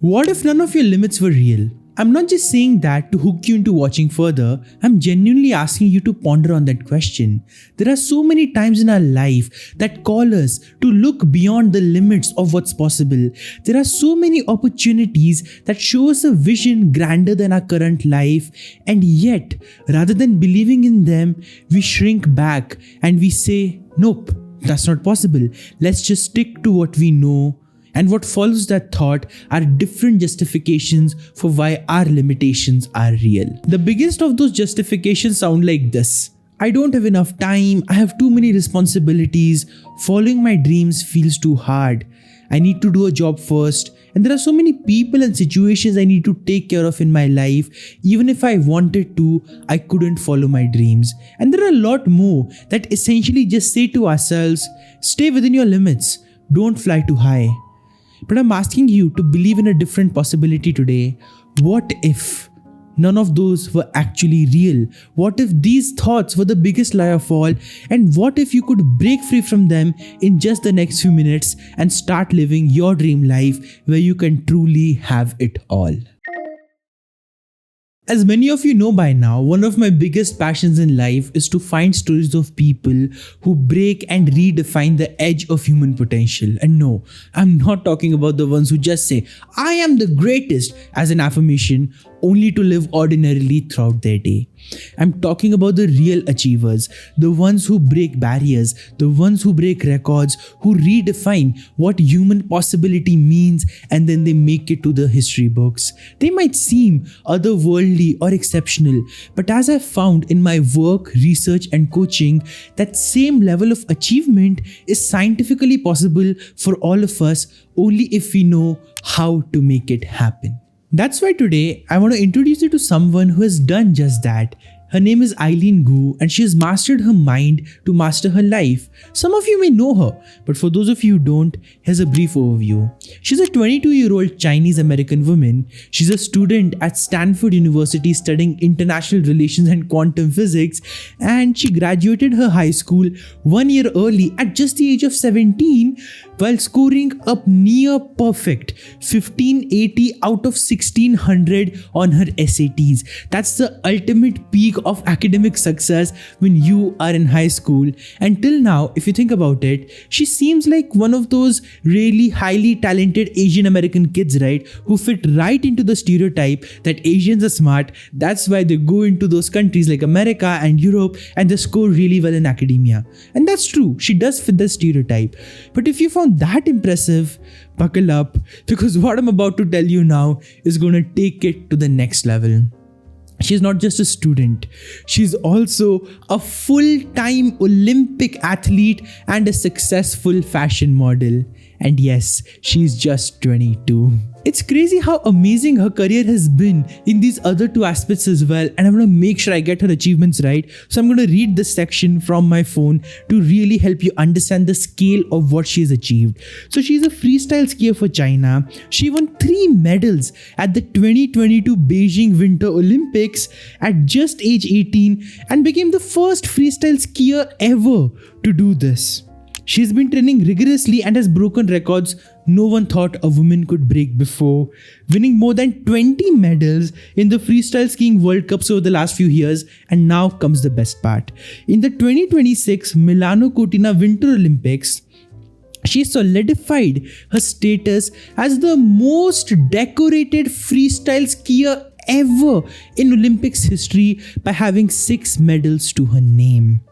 What if none of your limits were real? I'm not just saying that to hook you into watching further, I'm genuinely asking you to ponder on that question. There are so many times in our life that call us to look beyond the limits of what's possible. There are so many opportunities that show us a vision grander than our current life, and yet, rather than believing in them, we shrink back and we say, nope, that's not possible. Let's just stick to what we know. And what follows that thought are different justifications for why our limitations are real. The biggest of those justifications sound like this: I don't have enough time, I have too many responsibilities, following my dreams feels too hard, I need to do a job first, and there are so many people and situations I need to take care of in my life. Even if I wanted to, I couldn't follow my dreams. And there are a lot more that essentially just say to ourselves, stay within your limits, don't fly too high. But I'm asking you to believe in a different possibility today. What if none of those were actually real? What if these thoughts were the biggest lie of all? And what if you could break free from them in just the next few minutes and start living your dream life where you can truly have it all? As many of you know by now, one of my biggest passions in life is to find stories of people who break and redefine the edge of human potential. And no, I'm not talking about the ones who just say, I am the greatest as an affirmation, only to live ordinarily throughout their day. I'm talking about the real achievers, the ones who break barriers, the ones who break records, who redefine what human possibility means, and then they make it to the history books. They might seem otherworldly or exceptional, but as I've found in my work, research, and coaching, that same level of achievement is scientifically possible for all of us only if we know how to make it happen. That's why today I want to introduce you to someone who has done just that. Her name is Eileen Gu, and she has mastered her mind to master her life. Some of you may know her, but for those of you who don't, here's a brief overview. She's a 22-year-old Chinese American woman. She's a student at Stanford University studying international relations and quantum physics, and she graduated her high school 1 year early at just the age of 17 while scoring a near perfect 1580 out of 1600 on her SATs. That's the ultimate peak of academic success when you are in high school. And till now, if you think about it, she seems like one of those really highly talented Asian American kids, right? Who fit right into the stereotype that Asians are smart. That's why they go into those countries like America and Europe and they score really well in academia. And that's true. She does fit the stereotype. But if you found that impressive, buckle up, because what I'm about to tell you now is going to take it to the next level. She's not just a student, she's also a full-time Olympic athlete and a successful fashion model. And yes, she's just 22. It's crazy how amazing her career has been in these other two aspects as well, and I'm going to make sure I get her achievements right. So I'm going to read this section from my phone to really help you understand the scale of what she's achieved. So she's a freestyle skier for China. She won 3 medals at the 2022 Beijing Winter Olympics at just age 18 and became the first freestyle skier ever to do this. She's been training rigorously and has broken records no one thought a woman could break before, winning more than 20 medals in the freestyle skiing World Cups over the last few years. And now comes the best part. In the 2026 Milano Cortina Winter Olympics, she solidified her status as the most decorated freestyle skier ever in Olympics history by having 6 medals to her name.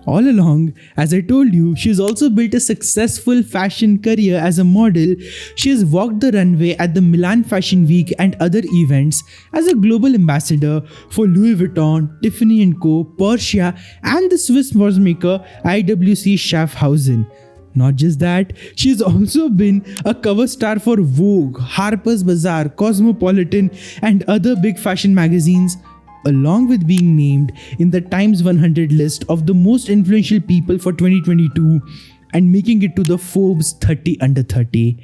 All along, as I told you, she's also built a successful fashion career as a model. She has walked the runway at the Milan Fashion Week and other events as a global ambassador for Louis Vuitton, Tiffany & Co, Porsche, and the Swiss watchmaker IWC Schaffhausen. Not just that, she's also been a cover star for Vogue, Harper's Bazaar, Cosmopolitan, and other big fashion magazines, along with being named in the Times 100 list of the most influential people for 2022 and making it to the Forbes 30 under 30.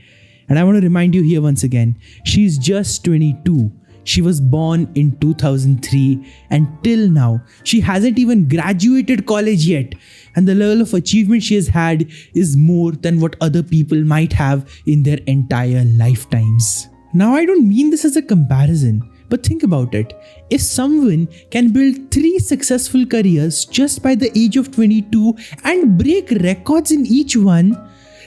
And I want to remind you here once again, she's just 22. She was born in 2003 and till now, she hasn't even graduated college yet. And the level of achievement she has had is more than what other people might have in their entire lifetimes. Now, I don't mean this as a comparison, but think about it. If someone can build 3 successful careers just by the age of 22 and break records in each one,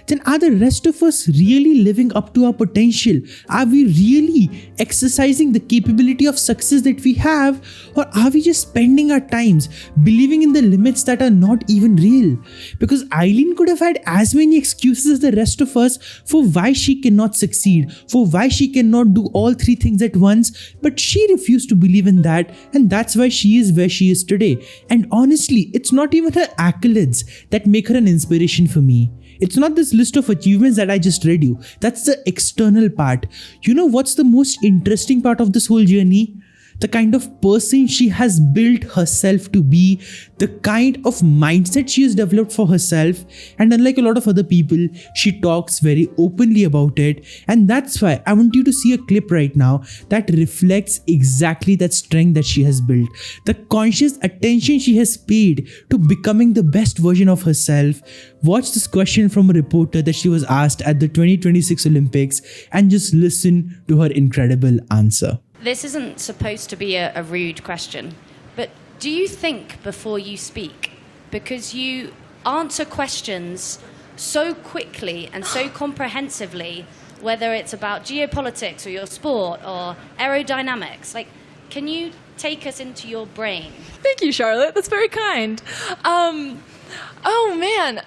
then are the rest of us really living up to our potential? Are we really exercising the capability of success that we have? Or are we just spending our times believing in the limits that are not even real? Because Eileen could have had as many excuses as the rest of us for why she cannot succeed, for why she cannot do all 3 things at once, but she refused to believe in that, and that's why she is where she is today. And honestly, it's not even her accolades that make her an inspiration for me. It's not this list of achievements that I just read you. That's the external part. You know what's the most interesting part of this whole journey? The kind of person she has built herself to be, the kind of mindset she has developed for herself, and unlike a lot of other people, she talks very openly about it. And that's why I want you to see a clip right now that reflects exactly that strength that she has built, the conscious attention she has paid to becoming the best version of herself. Watch this question from a reporter that she was asked at the 2026 Olympics and just listen to her incredible answer. This isn't supposed to be a rude question, but do you think before you speak? Because you answer questions so quickly and so comprehensively, whether it's about geopolitics or your sport or aerodynamics. Like, can you take us into your brain? Thank you, Charlotte. That's very kind. Oh, man.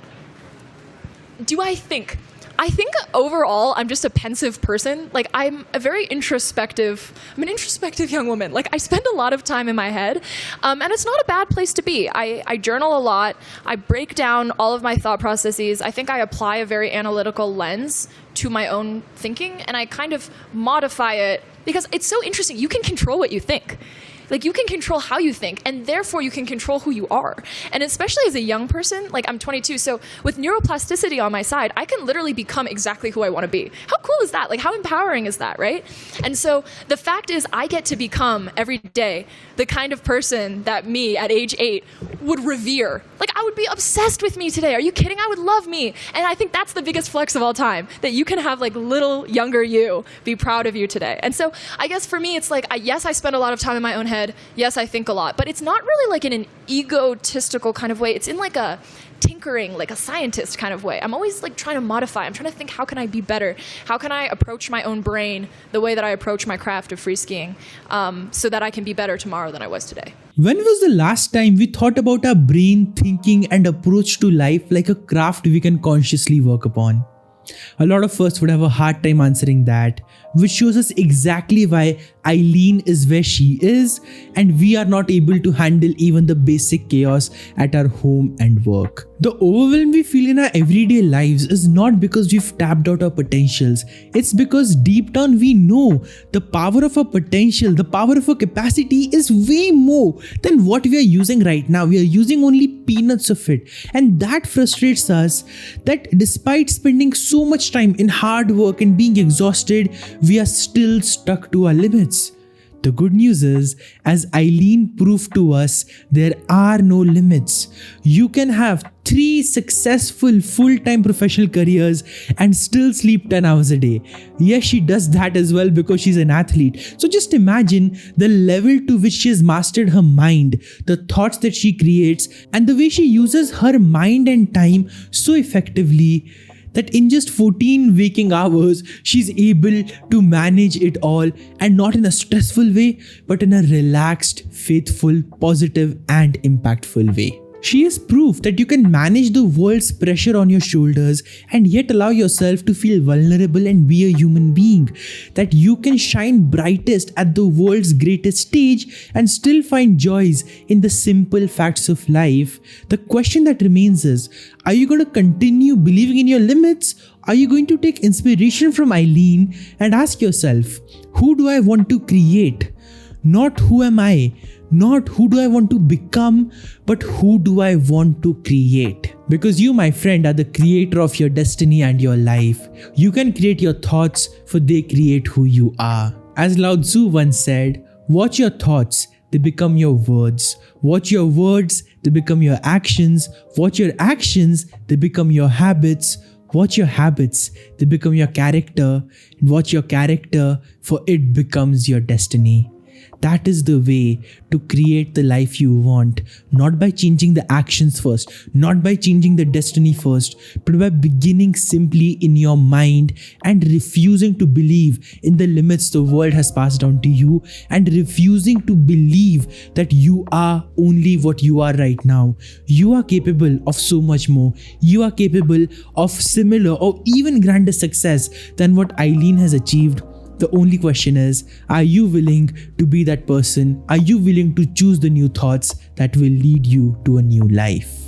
Do I think? I think overall, I'm just a pensive person. Like, I'm an introspective young woman. Like, I spend a lot of time in my head, and it's not a bad place to be. I journal a lot. I break down all of my thought processes. I think I apply a very analytical lens to my own thinking, and I kind of modify it because it's so interesting. You can control what you think. Like, you can control how you think, and therefore you can control who you are. And especially as a young person, like I'm 22, so with neuroplasticity on my side, I can literally become exactly who I want to be. How cool is that? Like, how empowering is that, right? And so the fact is, I get to become every day the kind of person that me at age 8 would revere. Like, I would be obsessed with me today. Are you kidding? I would love me. And I think that's the biggest flex of all time, that you can have like little younger you be proud of you today. And so I guess for me, it's like, yes, I spend a lot of time in my own head. Yes, I think a lot, but it's not really like in an egotistical kind of way. It's in like a tinkering, like a scientist kind of way. I'm always like trying to modify. I'm trying to think, how can I be better? How can I approach my own brain the way that I approach my craft of free skiing, so that I can be better tomorrow than I was today? When was the last time we thought about our brain, thinking, and approach to life like a craft we can consciously work upon? A lot of us would have a hard time answering that, which shows us exactly why Eileen is where she is, and we are not able to handle even the basic chaos at our home and work. The overwhelm we feel in our everyday lives is not because we've tapped out our potentials. It's because deep down we know the power of our potential, the power of our capacity is way more than what we are using right now. We are using only peanuts of it. And that frustrates us, that despite spending so much time in hard work and being exhausted, we are still stuck to our limits. The good news is, as Eileen proved to us, there are no limits. You can have 3 successful full-time professional careers and still sleep 10 hours a day. Yes, she does that as well because she's an athlete. So just imagine the level to which she has mastered her mind, the thoughts that she creates, and the way she uses her mind and time so effectively that in just 14 waking hours, she's able to manage it all, and not in a stressful way, but in a relaxed, faithful, positive, and impactful way. She is proof that you can manage the world's pressure on your shoulders and yet allow yourself to feel vulnerable and be a human being. That you can shine brightest at the world's greatest stage and still find joys in the simple facts of life. The question that remains is, are you going to continue believing in your limits? Are you going to take inspiration from Eileen and ask yourself, who do I want to create? Not who am I? Not who do I want to become, but who do I want to create? Because you, my friend, are the creator of your destiny and your life. You can create your thoughts, for they create who you are. As Lao Tzu once said, watch your thoughts, they become your words. Watch your words, they become your actions. Watch your actions, they become your habits. Watch your habits, they become your character, and watch your character, for it becomes your destiny. That is the way to create the life you want, not by changing the actions first, not by changing the destiny first, but by beginning simply in your mind and refusing to believe in the limits the world has passed down to you, and refusing to believe that you are only what you are right now. You are capable of so much more. You are capable of similar or even grander success than what Eileen has achieved. The only question is, are you willing to be that person? Are you willing to choose the new thoughts that will lead you to a new life?